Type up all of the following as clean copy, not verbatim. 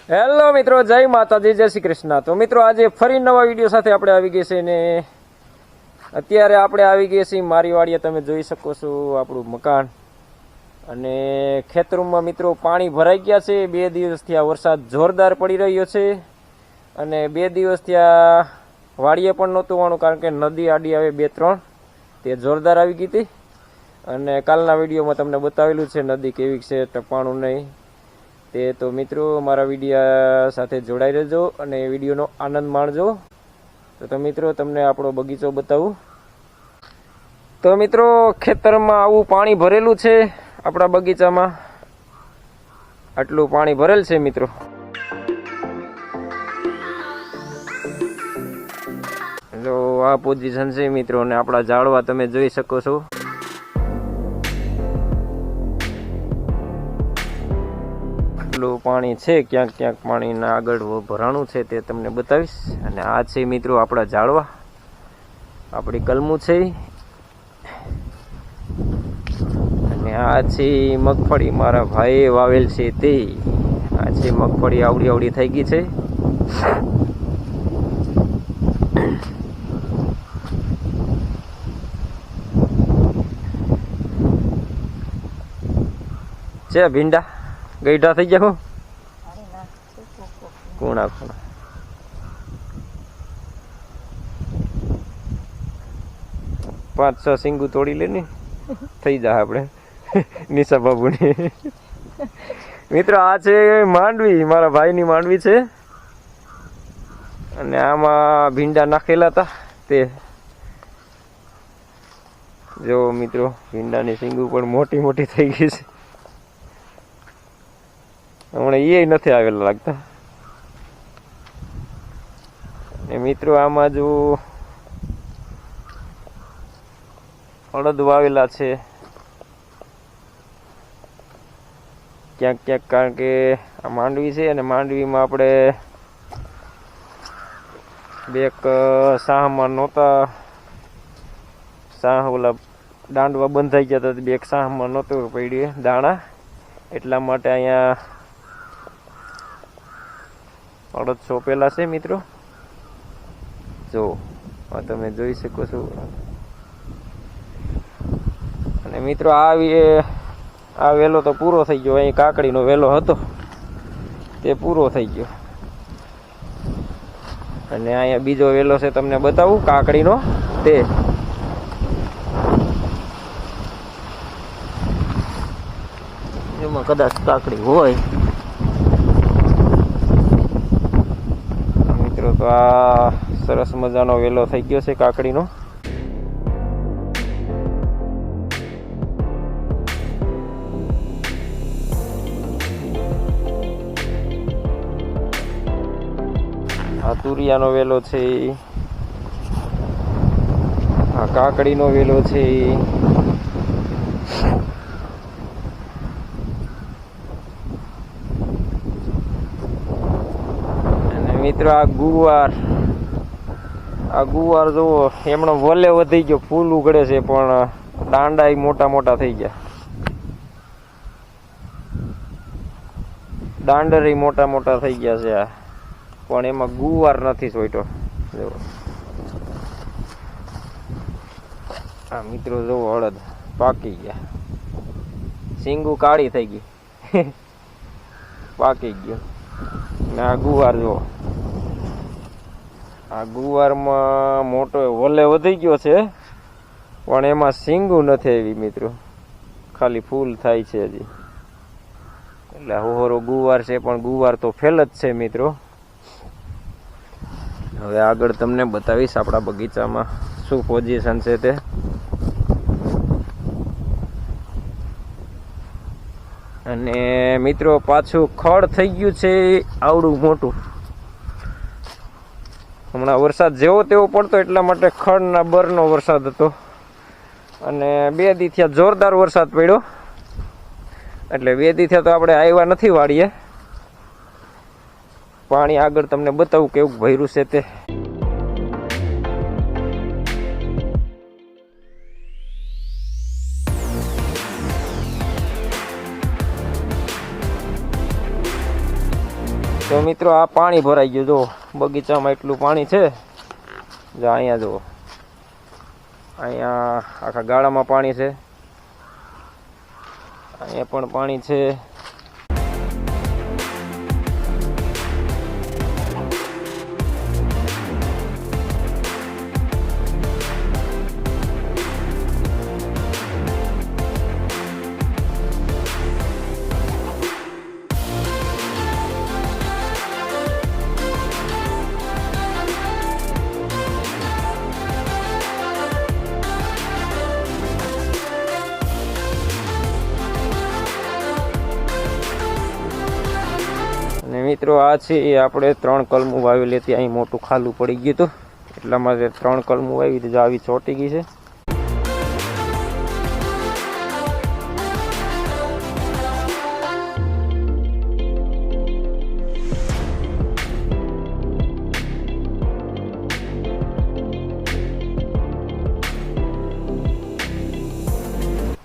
Hello મિત્રો, જય માતાજી, જય શ્રી કૃષ્ણ। તો મિત્રો આજે ફરી નવા વિડીયો સાથે આપણે આવી ગયા છે ને અત્યારે આપણે આવી ગયા છીએ મારી વાડીએ। તમે જોઈ શકો છો આપણું મકાન અને ખેતરોમાં મિત્રો પાણી ભરાઈ ગયા છે। 2 દિવસથી આ વરસાદ જોરદાર પડી રહ્યો છે અને 2 દિવસથી આ વાડીએ પણ નહોતું આવવાનું કારણ કે નદી આડી આવે 2-3 તે જોરદાર આવી ગઈ હતી અને કાલના વિડીયોમાં તમને બતાવેલું છે નદી કેવી છે, ટપાણું નહીં તે। તો મિત્રો મારા વિડીયો સાથે જોડાઈ રહેજો અને વિડીયોનો આનંદ માણજો। તો મિત્રો તમને આપણો બગીચો બતાવું। તો મિત્રો ખેતરમાં આવું પાણી ભરેલું છે આપણા બગીચામાં, આટલું પાણી ભરેલ છે મિત્રો। જો આ પોઝિશન છે મિત્રો અને આપણા ઝાડવા તમે જોઈ શકો છો। પાણી છે, ક્યાંક ક્યાંક પાણીના આગળ ભરાણું છે તે તમને બતાવીશ। અને આ છે મિત્રો આપણા ઝાડવા, આપણી કલમું છે અને આ છે મગફળી મારા ભાઈએ વાવેલ છે તે। આ છે મગફળી આવડી આવડી થઈ ગઈ છે। ભીંડા ગઈઢા થઈ ગયા, કોણા કોણા 5-6 સિંગુ તોડી લેની થઈ જાય આપણે નિશા બાબુની। મિત્રો આ છે માંડવી, મારા ભાઈની માંડવી છે અને આમાં ભીંડા નાખેલા હતા તે જો મિત્રો ભીંડાની સિંગુ પણ મોટી મોટી થઈ ગઈ છે। હમણાં એ નથી આવેલા લાગતા। ને મિત્રો આમાં જો અડદ વાવેલા છે ક્યાંક ક્યાંક, કારણ કે આ માંડવી છે અને માંડવીમાં આપણે બેક સાહમાં નહોતા, સાહ ઓલા દાંડવા બંધ થઈ ગયા હતા, બેક સાહમાં નહોતું પડ્યું દાણા, એટલા માટે અહીંયા અડદ સોંપેલા છે મિત્રો। જો આ તમે જોઈ શકો છો। અને મિત્રો આ વેલો તો પૂરો થઈ ગયો, અહીં કાકડીનો વેલો હતો તે પૂરો થઈ ગયો અને અહીંયા બીજો વેલો છે તમને બતાવું કાકડીનો તે। એમાં કદાચ કાકડી હોય મિત્રો। તો આ સરસ મજાનો વેલો થઈ ગયો છે કાકડીનો। આ તુરિયાનો વેલો છે, આ કાકડીનો વેલો છે, મિત્રો આ ગુવાર જુઓ, એમનો વલે વધી ગયો, ફૂલ ઉગડે છે પણ દાંડા મોટા મોટા થઈ ગયા, દાંડરી મોટા મોટા થઈ ગયા છે આ, પણ એમાં ગુવાર નથી સોઈટો। જો આ મિત્રો જુઓ અડદ પાકી ગયા, સિંગુ કાળી થઈ ગઈ પાકી ગયો ને આ ગુવાર જુઓ, આ ગુવારમાં મોટો વલે વધી ગયો છે પણ એમાં સિંગુ નથી એવી મિત્રો, ખાલી ફૂલ થાય છે હજી, એટલે હોરો ગુવાર છે પણ ગુવાર તો ફેલ જ છે મિત્રો। હવે આગળ તમને બતાવીશ આપણા બગીચામાં શું પોઝિશન છે તે। અને મિત્રો પાછું ખડ થઈ ગયું છે આવડું મોટું, હમણાં વરસાદ જેવો તેવો પડતો એટલા માટે ખડના બરનો વરસાદ હતો અને 2 દી થયા જોરદાર વરસાદ પડ્યો, એટલે 2 દી થયા તો આપણે આવ્યા નથી વાળીએ। પાણી આગળ તમને બતાવું કેવું ભર્યું છે તે। તો મિત્રો આ પાણી ભરાઈ ગયું, જો બગીચામાં એટલું પાણી છે. જો અહીંયા જુઓ, અહીંયા આખા ગાળામાં પાણી છે, અહીંયા પણ પાણી છે. અને મિત્રો આ છે એ આપણે 3 કલમું વાવેલી હતી. અહીં મોટું ખાલું પડી ગયું હતું, એટલા માટે 3 કલમું વાવી દીધું. આવી ચોટી ગઈ છે.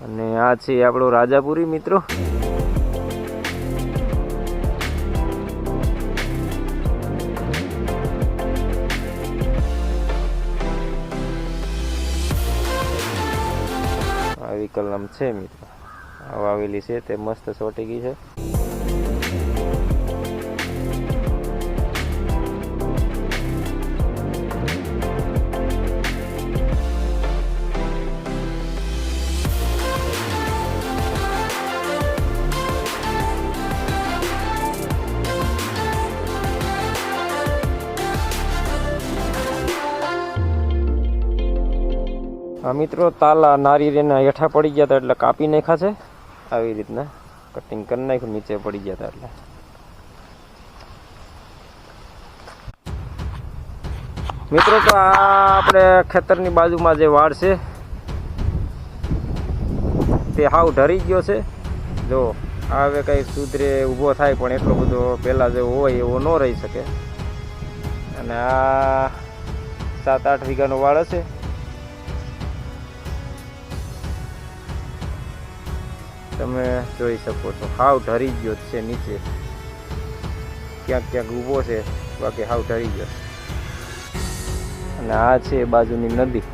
અને આ છે આપણો રાજાપુરી મિત્રો. આવી કલમ છે મિત્રો, વાવેલી છે તે મસ્ત ચોટી ગઈ છે. આ મિત્રો તાલા નારિયેળના હેઠા પડી ગયા હતા એટલે કાપી નાખ્યા છે. આવી રીતના કટિંગ કરી નાખ્યું, નીચે પડી ગયા હતા એટલે. મિત્રો તો આ આપણે ખેતરની બાજુમાં જે વાડ છે તે હાવ ઢરી ગયો છે. જો હવે કંઈ સુધરે ઊભો થાય પણ એટલો બધો પહેલાં જેવો હોય એવો ન રહી શકે. અને આ 7-8 વીઘાનો વાડ હશે. તમે જોઈ શકો છો હાવ ઢરી ગયો છે. નીચે ક્યાંક ક્યાંક ઊભો છે, બાકી હાવ ઢરી ગયો. અને આ છે બાજુની નદી.